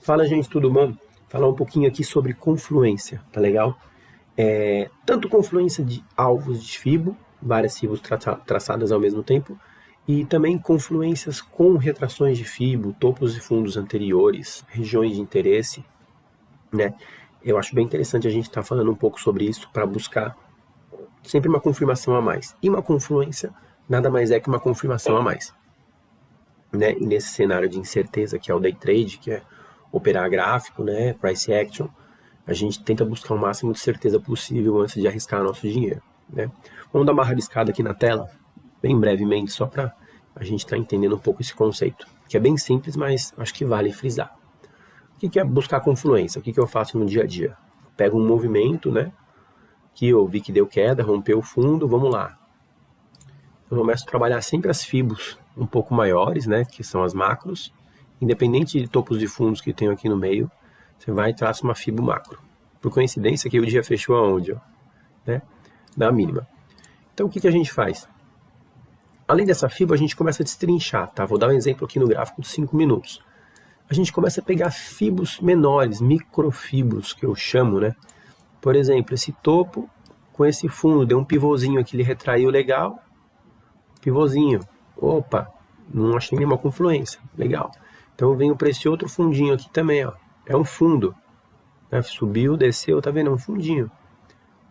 Fala, gente, tudo bom? Falar um pouquinho aqui sobre confluência, tá legal? Tanto confluência de alvos de fibo, várias fibos traçadas ao mesmo tempo, e também confluências com retrações de fibo, topos e fundos anteriores, regiões de interesse, né? Eu acho bem interessante a gente estar falando um pouco sobre isso para buscar sempre uma confirmação a mais. E uma confluência nada mais é que uma confirmação a mais, né? E nesse cenário de incerteza que é o day trade, que é operar gráfico, né, price action, a gente tenta buscar o máximo de certeza possível antes de arriscar nosso dinheiro, né? Vamos dar uma rabiscada aqui na tela, bem brevemente, só para a gente estar entendendo um pouco esse conceito, que é bem simples, mas acho que vale frisar. O que é buscar confluência? O que eu faço no dia a dia? Pego um movimento, né, que eu vi que deu queda, rompeu o fundo, vamos lá. Eu começo a trabalhar sempre as fibos um pouco maiores, né, que são as macros. Independente de topos de fundos que tem aqui no meio, você vai e traça uma fibo macro. Por coincidência que o dia fechou aonde? Ó, né? Na mínima. Então o que a gente faz? Além dessa fibo, a gente começa a destrinchar, tá? Vou dar um exemplo aqui no gráfico de 5 minutos. A gente começa a pegar fibos menores, microfibos, que eu chamo, né? Por exemplo, esse topo com esse fundo, deu um pivôzinho aqui, ele retraiu legal. Pivôzinho. Opa, não achei nenhuma confluência. Legal. Então eu venho para esse outro fundinho aqui também, ó. É um fundo, né? Subiu, desceu, tá vendo? É um fundinho.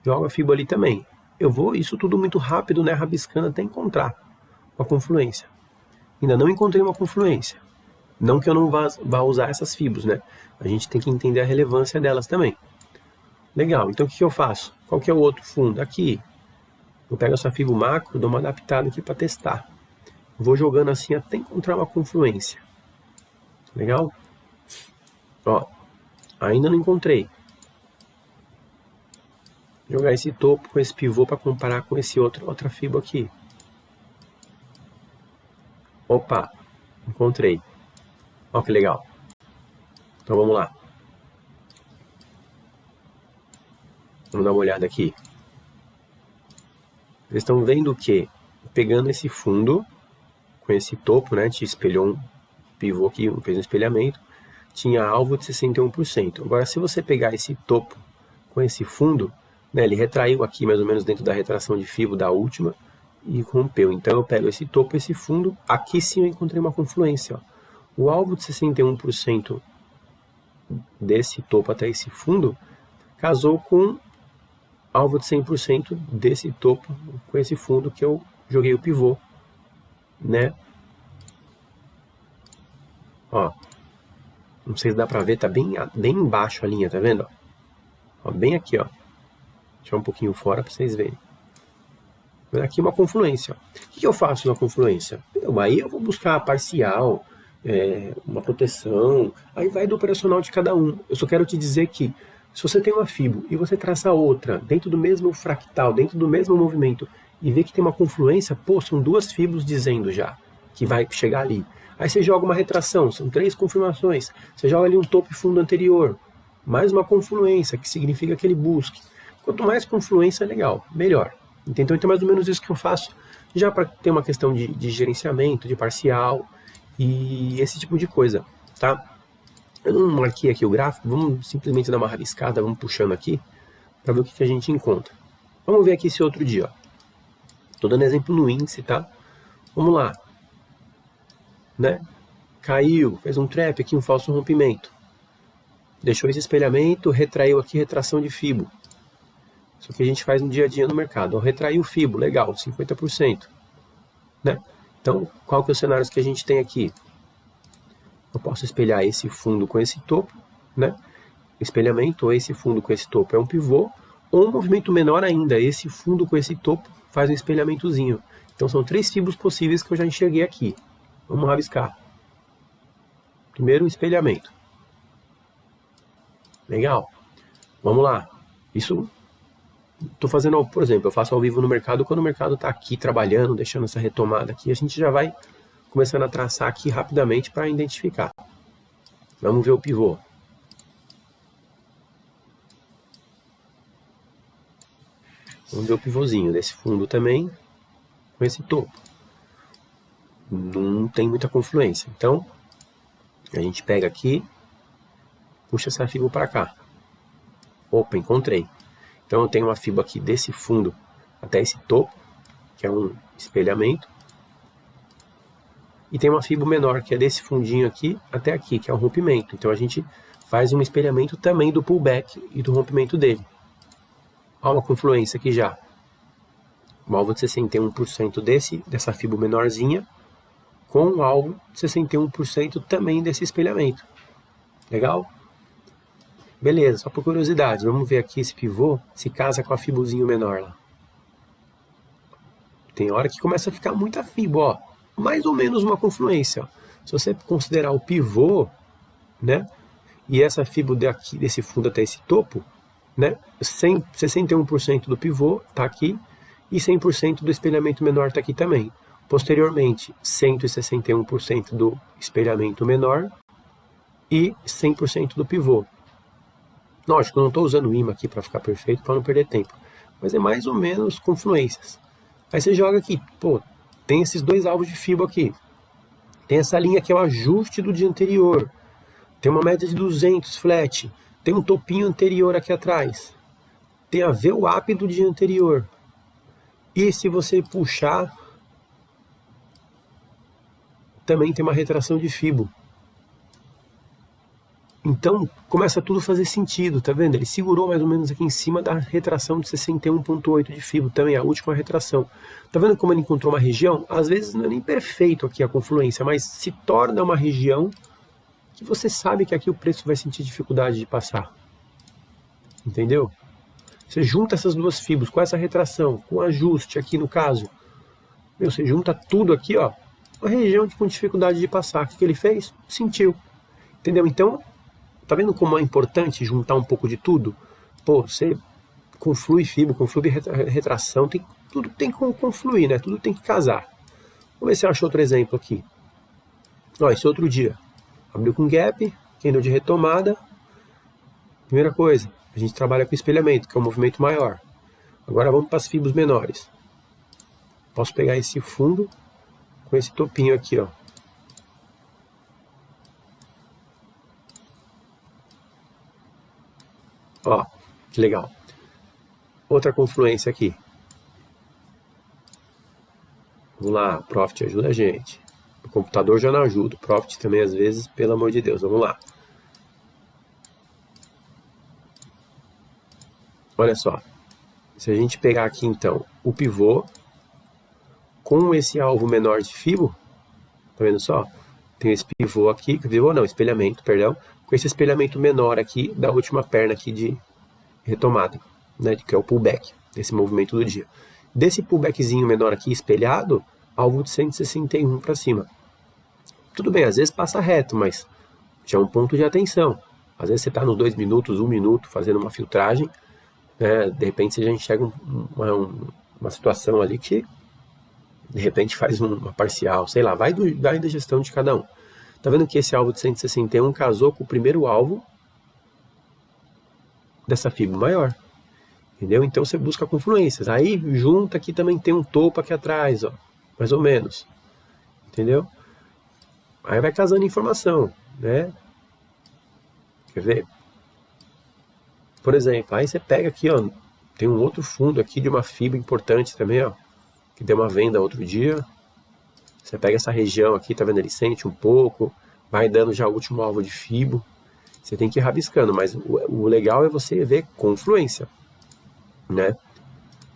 Jogo a fibo ali também. Eu vou, isso tudo muito rápido, né? Rabiscando até encontrar uma confluência. Ainda não encontrei uma confluência. Não que eu não vá usar essas fibos, né? A gente tem que entender a relevância delas também. Legal, então o que eu faço? Qual que é o outro fundo? Aqui. Eu pego essa fibo macro, dou uma adaptada aqui para testar. Vou jogando assim até encontrar uma confluência. Legal? Ó, ainda não encontrei. Vou jogar esse topo com esse pivô para comparar com esse outra fibo aqui. Opa, encontrei. Ó que legal. Então vamos lá. Vamos dar uma olhada aqui. Vocês estão vendo que, pegando esse fundo, com esse topo, né, te espelhou um pivô aqui, fez um espelhamento, tinha alvo de 61%. Agora, se você pegar esse topo com esse fundo, né, ele retraiu aqui mais ou menos dentro da retração de fibo da última e rompeu. Então eu pego esse topo, esse fundo, aqui sim eu encontrei uma confluência. Ó. O alvo de 61% desse topo até esse fundo casou com alvo de 100% desse topo com esse fundo que eu joguei o pivô, né? Ó, não sei se dá pra ver, tá bem embaixo a linha, tá vendo? Ó, bem aqui, ó. Deixa um pouquinho fora pra vocês verem. Aqui uma confluência. Ó. O que eu faço na confluência? Aí eu vou buscar a parcial, uma proteção, aí vai do operacional de cada um. Eu só quero te dizer que se você tem uma fibo e você traça outra dentro do mesmo fractal, dentro do mesmo movimento, e vê que tem uma confluência, pô, são duas fibos dizendo já que vai chegar ali. Aí você joga uma retração, são 3 confirmações. Você joga ali um topo e fundo anterior, mais uma confluência, que significa que ele busque. Quanto mais confluência, legal, melhor. Então é mais ou menos isso que eu faço, já para ter uma questão de gerenciamento, de parcial e esse tipo de coisa, tá? Eu não marquei aqui o gráfico, vamos simplesmente dar uma rabiscada, vamos puxando aqui, para ver o que a gente encontra. Vamos ver aqui esse outro dia, ó. Tô dando exemplo no índice, tá? Vamos lá. Né? Caiu, fez um trap aqui, um falso rompimento. Deixou esse espelhamento, retraiu aqui, retração de fibo. Isso que a gente faz no dia a dia no mercado. Ó, retraiu o fibo, legal, 50%. Né? Então, qual que é o cenário que a gente tem aqui? Eu posso espelhar esse fundo com esse topo, né? Espelhamento, ou esse fundo com esse topo é um pivô, ou um movimento menor ainda, esse fundo com esse topo faz um espelhamentozinho. Então são 3 fibos possíveis que eu já enxerguei aqui. Vamos rabiscar. Primeiro, espelhamento. Legal. Vamos lá. Isso, estou fazendo, por exemplo, eu faço ao vivo no mercado, quando o mercado está aqui trabalhando, deixando essa retomada aqui, a gente já vai começando a traçar aqui rapidamente para identificar. Vamos ver o pivô. Vamos ver o pivôzinho desse fundo também, com esse topo. Não tem muita confluência. Então, a gente pega aqui, puxa essa fibra para cá. Opa, encontrei. Então eu tenho uma fibra aqui desse fundo até esse topo, que é um espelhamento. E tem uma fibra menor, que é desse fundinho aqui até aqui, que é o rompimento. Então a gente faz um espelhamento também do pullback e do rompimento dele. Olha uma confluência aqui já. Um alvo de 61% dessa fibra menorzinha, com um alvo de 61% também desse espelhamento. Legal? Beleza, só por curiosidade, vamos ver aqui esse pivô se casa com a fibrazinho menor lá. Tem hora que começa a ficar muita fibra, ó. Mais ou menos uma confluência. Ó. Se você considerar o pivô, né? E essa fibra daqui, desse fundo até esse topo, né? 61% do pivô está aqui e 100% do espelhamento menor está aqui também. Posteriormente, 161% do espelhamento menor e 100% do pivô. Lógico, eu não estou usando o imã aqui para ficar perfeito, para não perder tempo. Mas é mais ou menos confluências. Aí você joga aqui, pô, tem esses dois alvos de fibra aqui. Tem essa linha que é o ajuste do dia anterior. Tem uma média de 200 flat. Tem um topinho anterior aqui atrás. Tem a VWAP do dia anterior. E se você puxar, também tem uma retração de fibra. Então, começa tudo a fazer sentido, tá vendo? Ele segurou mais ou menos aqui em cima da retração de 61,8 de fibra, também a última retração. Tá vendo como ele encontrou uma região? Às vezes não é nem perfeito aqui a confluência, mas se torna uma região que você sabe que aqui o preço vai sentir dificuldade de passar. Entendeu? Você junta essas duas fibras com essa retração, com ajuste aqui no caso. Meu, você junta tudo aqui, ó. Uma região com dificuldade de passar. O que ele fez? Sentiu. Entendeu? Então, tá vendo como é importante juntar um pouco de tudo? Pô, você conflui fibra, conflui retração, tudo tem que confluir, né? Tudo tem que casar. Vamos ver se eu acho outro exemplo aqui. Ó, esse outro dia. Abriu com gap, candle de retomada. Primeira coisa, a gente trabalha com espelhamento, que é um movimento maior. Agora vamos para as fibras menores. Posso pegar esse fundo com esse topinho aqui, ó. Ó, que legal. Outra confluência aqui. Vamos lá, Profit ajuda a gente. O computador já não ajuda, o Profit também às vezes, pelo amor de Deus. Vamos lá. Olha só. Se a gente pegar aqui então o pivô com esse alvo menor de fibra, tá vendo só? Tem esse pivô aqui, pivô não, espelhamento, perdão, com esse espelhamento menor aqui da última perna aqui de retomada, né, que é o pullback, esse movimento do dia. Desse pullbackzinho menor aqui espelhado, alvo de 161 para cima. Tudo bem, às vezes passa reto, mas já é um ponto de atenção. Às vezes você está nos 2 minutos, 1 minuto, fazendo uma filtragem, né, de repente você já enxerga uma situação ali que de repente faz uma parcial, sei lá, vai da gestão de cada um. Tá vendo que esse alvo de 161 casou com o primeiro alvo dessa fibra maior, entendeu? Então você busca confluências. Aí junta aqui também tem um topo aqui atrás, ó, mais ou menos, entendeu? Aí vai casando informação, né? Quer ver? Por exemplo, aí você pega aqui, ó, tem um outro fundo aqui de uma fibra importante também, ó, que deu uma venda outro dia. Você pega essa região aqui, tá vendo? Ele sente um pouco, vai dando já o último alvo de fibra. Você tem que ir rabiscando, mas o legal é você ver confluência, né?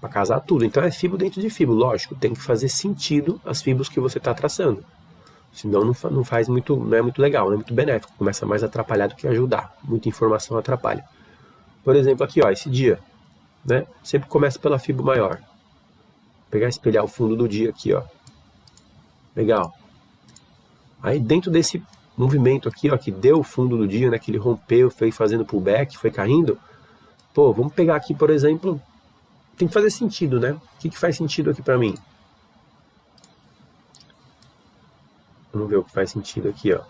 Para casar tudo. Então é fibra dentro de fibra, lógico, tem que fazer sentido as fibras que você está traçando. Senão não faz muito, não é muito legal, não é muito benéfico. Começa mais a atrapalhar do que ajudar. Muita informação atrapalha. Por exemplo, aqui, ó, esse dia, né? Sempre começa pela fibra maior. Vou pegar e espelhar o fundo do dia aqui, ó. Legal. Aí dentro desse movimento aqui, ó, que deu o fundo do dia, né, que ele rompeu, foi fazendo pullback, foi caindo. Pô, vamos pegar aqui, por exemplo, tem que fazer sentido, né? O que faz sentido aqui pra mim? Vamos ver o que faz sentido aqui, ó.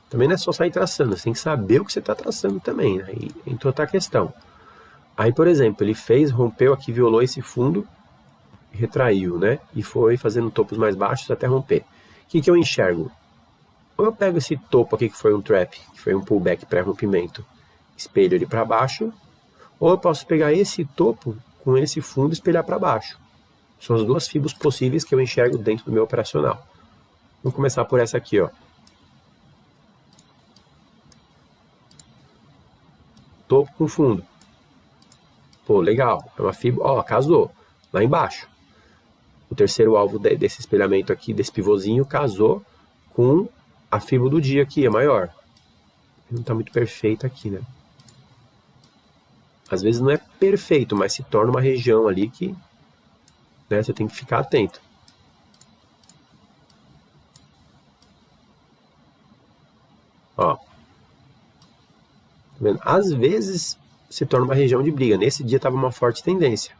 Também não é só sair traçando, você tem que saber o que você está traçando também, né? E entrou outra questão. Aí, por exemplo, ele rompeu aqui, violou esse fundo, retraiu, né? E foi fazendo topos mais baixos até romper. O que eu enxergo? Ou eu pego esse topo aqui que foi um trap, que foi um pullback pré-rompimento, espelho ele para baixo, ou eu posso pegar esse topo com esse fundo e espelhar para baixo. São as duas fibras possíveis que eu enxergo dentro do meu operacional. Vamos começar por essa aqui, ó. Topo com fundo. Pô, legal. É uma fibra, ó, casou. Lá embaixo. O terceiro alvo desse espelhamento aqui, desse pivôzinho, casou com a fibra do dia aqui, é maior. Não está muito perfeito aqui, né? Às vezes não é perfeito, mas se torna uma região ali que, né, você tem que ficar atento. Ó. Tá vendo? Às vezes se torna uma região de briga. Nesse dia estava uma forte tendência.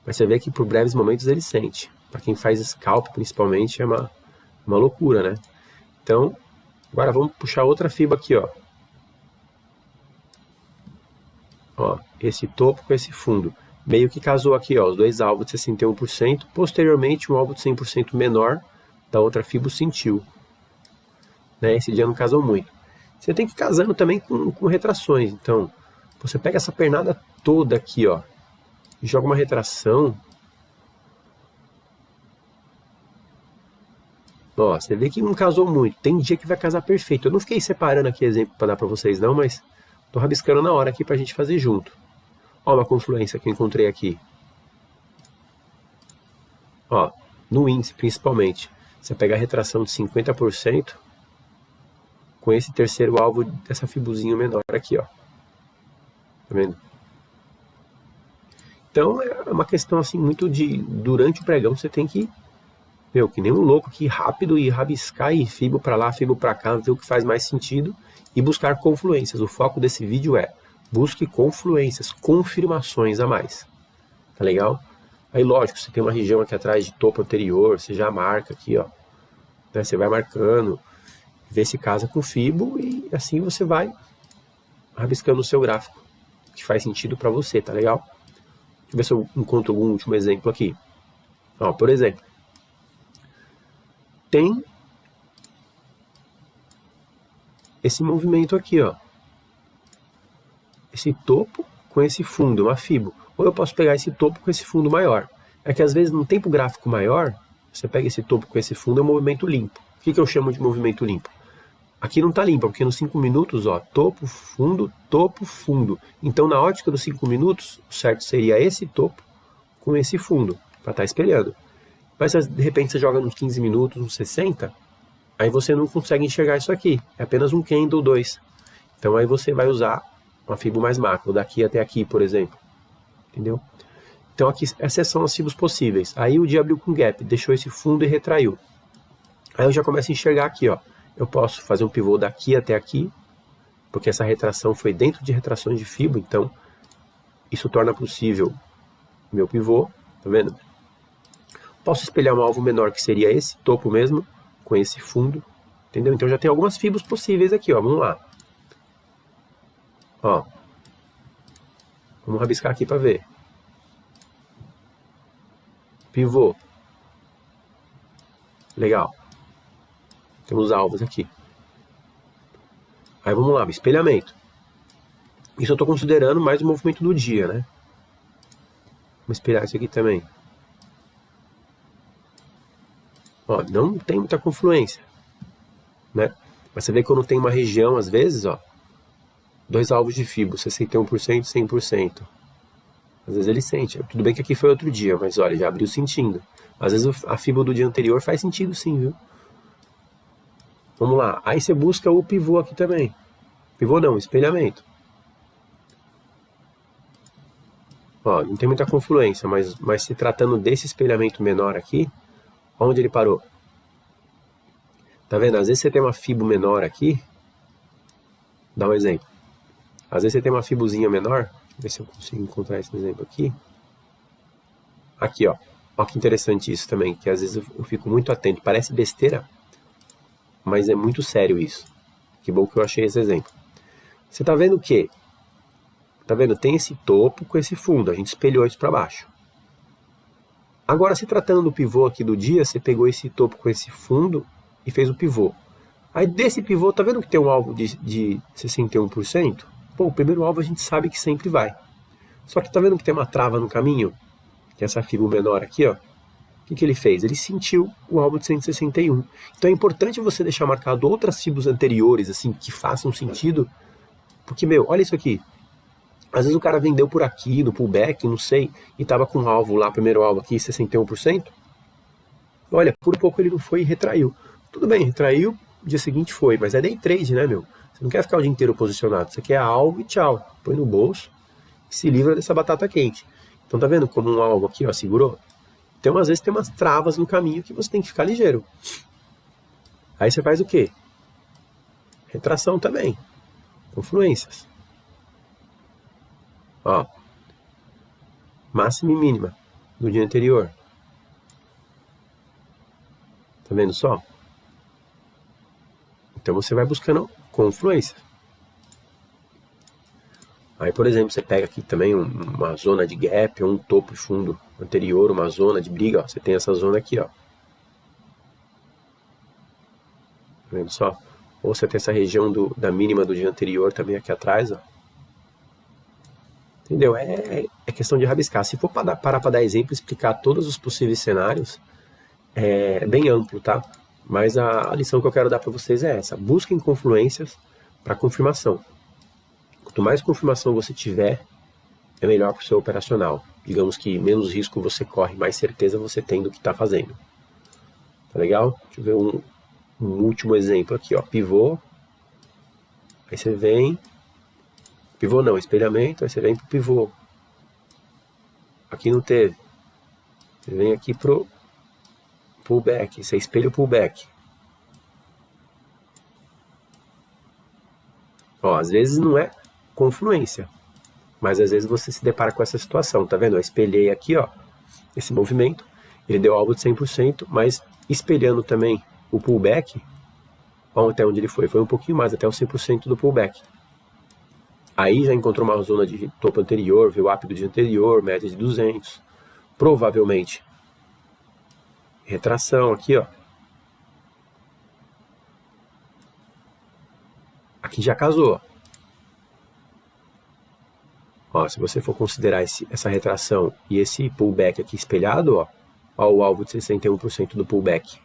Mas você vê que por breves momentos ele sente. Para quem faz scalp, principalmente, é uma loucura, né? Então, agora vamos puxar outra fibra aqui, ó. Ó, esse topo com esse fundo. Meio que casou aqui, ó, os dois alvos de 61%. Posteriormente, um alvo de 100% menor da outra fibra sentiu. Né? Esse dia não casou muito. Você tem que ir casando também com retrações. Então, você pega essa pernada toda aqui, ó, e joga uma retração. Ó, você vê que não casou muito. Tem dia que vai casar perfeito. Eu não fiquei separando aqui exemplo para dar para vocês não, mas tô rabiscando na hora aqui pra gente fazer junto. Ó, uma confluência que eu encontrei aqui. Ó, no índice principalmente. Você pega a retração de 50% com esse terceiro alvo dessa fibuzinho menor aqui, ó. Tá vendo? Então é uma questão assim muito de, durante o pregão você tem que, meu, que nem um louco aqui, rápido, e rabiscar e fibo para lá, fibo para cá, ver o que faz mais sentido e buscar confluências. O foco desse vídeo é busque confluências, confirmações a mais. Tá legal? Aí lógico, você tem uma região aqui atrás de topo anterior, você já marca aqui, ó. Né, você vai marcando, vê se casa com fibo e assim você vai rabiscando o seu gráfico que faz sentido para você, tá legal? Deixa eu ver se eu encontro algum último exemplo aqui. Ó, por exemplo, tem esse movimento aqui, ó. Esse topo com esse fundo, uma fibo. Ou eu posso pegar esse topo com esse fundo maior. É que às vezes num tempo gráfico maior, você pega esse topo com esse fundo, é um movimento limpo. O que eu chamo de movimento limpo? Aqui não está limpo, porque nos 5 minutos, ó, topo, fundo. Então, na ótica dos 5 minutos, o certo seria esse topo com esse fundo, para estar espelhando. Mas, de repente, você joga nos 15 minutos, nos 60, aí você não consegue enxergar isso aqui. É apenas um candle 2. Então, aí você vai usar uma fibra mais macro, daqui até aqui, por exemplo. Entendeu? Então, aqui, essas são as fibras possíveis. Aí, o dia abriu com gap, deixou esse fundo e retraiu. Aí, eu já começo a enxergar aqui, ó. Eu posso fazer um pivô daqui até aqui, porque essa retração foi dentro de retrações de fibra, então isso torna possível o meu pivô, tá vendo? Posso espelhar um alvo menor, que seria esse topo mesmo, com esse fundo, entendeu? Então já tem algumas fibras possíveis aqui, ó, vamos lá. Ó, vamos rabiscar aqui para ver. Pivô. Legal. Temos alvos aqui. Aí vamos lá, espelhamento. Isso eu estou considerando mais o movimento do dia, né? Vamos espelhar isso aqui também. Ó, não tem muita confluência, né? Mas você vê que quando tem uma região, às vezes, ó, dois alvos de fibra, 61%, 100%. Às vezes ele sente. Tudo bem que aqui foi outro dia, mas olha, já abriu sentindo. Às vezes a fibra do dia anterior faz sentido sim, viu? Vamos lá, aí você busca o pivô aqui também. Pivô não, espelhamento. Ó, não tem muita confluência, mas se tratando desse espelhamento menor aqui, onde ele parou? Tá vendo? Às vezes você tem uma fibra menor aqui. Dá um exemplo. Às vezes você tem uma fibuzinha menor. Deixa eu ver se eu consigo encontrar esse exemplo aqui. Aqui, ó. Ó que interessante isso também, que às vezes eu fico muito atento. Parece besteira, mas é muito sério isso. Que bom que eu achei esse exemplo. Você tá vendo o quê? Tá vendo? Tem esse topo com esse fundo. A gente espelhou isso para baixo. Agora, se tratando do pivô aqui do dia, você pegou esse topo com esse fundo e fez o pivô. Aí desse pivô, tá vendo que tem um alvo de 61%? Pô, o primeiro alvo a gente sabe que sempre vai. Só que tá vendo que tem uma trava no caminho? Que é essa fibra menor aqui, ó. O que ele fez? Ele sentiu o alvo de 161. Então é importante você deixar marcado outras fibras anteriores, assim, que façam sentido. Porque, meu, olha isso aqui. Às vezes o cara vendeu por aqui, no pullback, não sei, e tava com um alvo lá, primeiro alvo aqui, 61%. Olha, por pouco ele não foi e retraiu. Tudo bem, retraiu, dia seguinte foi, mas é day trade, né, meu? Você não quer ficar o dia inteiro posicionado, você quer alvo e tchau. Põe no bolso e se livra dessa batata quente. Então tá vendo como um alvo aqui, ó, segurou? Então às vezes tem umas travas no caminho que você tem que ficar ligeiro. Aí você faz o quê? Retração também. Confluências. Ó. Máxima e mínima do dia anterior. Tá vendo só? Então você vai buscando confluência. Aí, por exemplo, você pega aqui também uma zona de gap, ou um topo e fundo anterior, uma zona de briga, ó. Você tem essa zona aqui, ó. Tá vendo só? Ou você tem essa região da mínima do dia anterior também aqui atrás, ó. Entendeu? É questão de rabiscar. Se for parar para dar exemplo e explicar todos os possíveis cenários, é bem amplo, tá? Mas a lição que eu quero dar para vocês é essa. Busquem confluências para confirmação. Quanto mais confirmação você tiver, é melhor para o seu operacional. Digamos que menos risco você corre, mais certeza você tem do que está fazendo. Tá legal? Deixa eu ver um último exemplo aqui, ó. Pivô. Aí você vem... Pivô não, espelhamento. Aí você vem pro pivô. Aqui não teve. Você vem aqui pro pullback. Você espelha o pullback. Ó, às vezes não é confluência, mas às vezes você se depara com essa situação, tá vendo? Eu espelhei aqui, ó, esse movimento, ele deu alvo de 100%, mas espelhando também o pullback, ó, até onde ele foi um pouquinho mais, até o 100% do pullback. Aí já encontrou uma zona de topo anterior, VWAP do dia anterior, média de 200, provavelmente retração aqui, ó. Aqui já casou. Ó, se você for considerar essa retração e esse pullback aqui espelhado, ó o alvo de 61% do pullback.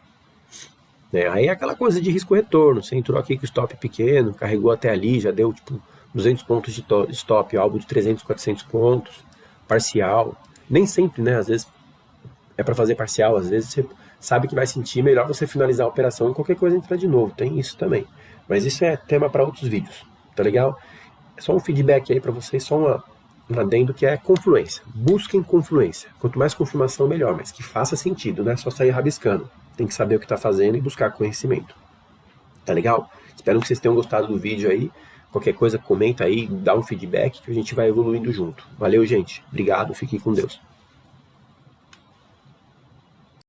Né? Aí é aquela coisa de risco-retorno. Você entrou aqui com stop pequeno, carregou até ali, já deu tipo 200 pontos de stop, alvo de 300, 400 pontos, parcial. Nem sempre, né? Às vezes é para fazer parcial, às vezes você sabe que vai sentir, melhor você finalizar a operação e qualquer coisa entrar de novo. Tem isso também. Mas isso é tema para outros vídeos, tá legal? É só um feedback aí para vocês, só um adendo que é confluência. Busquem confluência. Quanto mais confirmação, melhor, mas que faça sentido, não é só sair rabiscando. Tem que saber o que está fazendo e buscar conhecimento. Tá legal? Espero que vocês tenham gostado do vídeo aí. Qualquer coisa, comenta aí, dá um feedback que a gente vai evoluindo junto. Valeu, gente. Obrigado, fiquem com Deus.